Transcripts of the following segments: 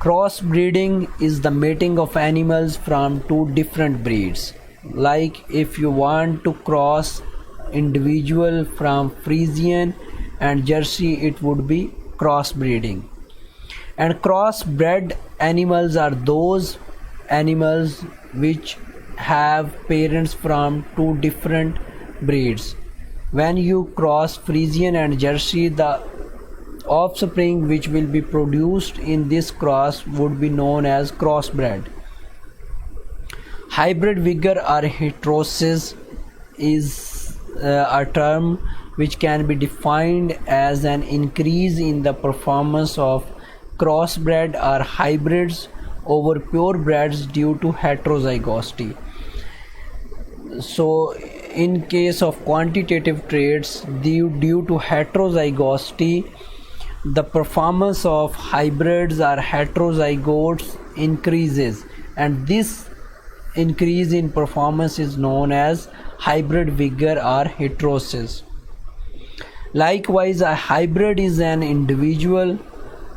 Crossbreeding is the mating of animals from two different breeds. Like if you want to cross individual from Friesian and Jersey, it would be crossbreeding. And crossbred animals are those animals which have parents from two different breeds. When you cross Friesian and Jersey, the offspring which will be produced in this cross would be known as crossbred. Hybrid vigor or heterosis is a term which can be defined as an increase in the performance of crossbred or hybrids over purebreds due to heterozygosity. So in case of quantitative traits, due to heterozygosity, the performance of hybrids or heterozygotes increases, and this increase in performance is known as hybrid vigor or heterosis. Likewise, a hybrid is an individual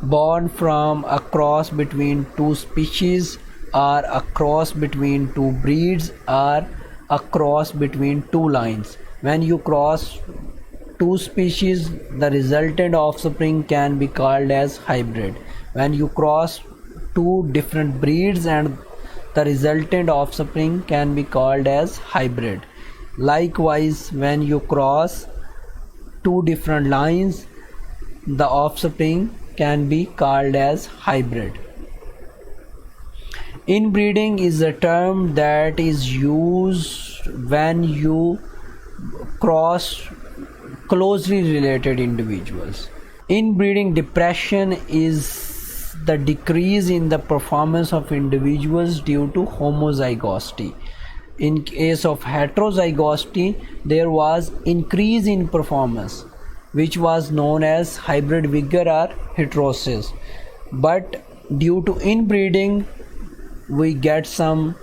born from a cross between two species, or a cross between two breeds, or a cross between two lines. When you cross two species, the resultant offspring can be called as hybrid. When you cross two different breeds, and the resultant offspring can be called as hybrid. Likewise, when you cross two different lines, the offspring can be called as hybrid. Inbreeding is a term that is used when you cross closely related individuals. Inbreeding depression is the decrease in the performance of individuals due to homozygosity. In case of heterozygosity, there was increase in performance, which was known as hybrid vigor or heterosis. But due to inbreeding, we get some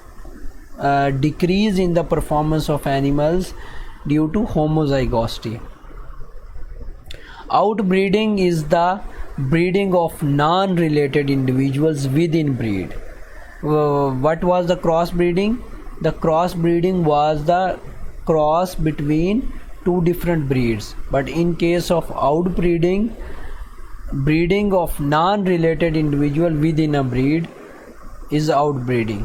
decrease in the performance of animals due to homozygosity. Outbreeding is the breeding of non-related individuals within breed. What was the crossbreeding? The crossbreeding was the cross between two different breeds. But in case of outbreeding, breeding of non-related individual within a breed is outbreeding.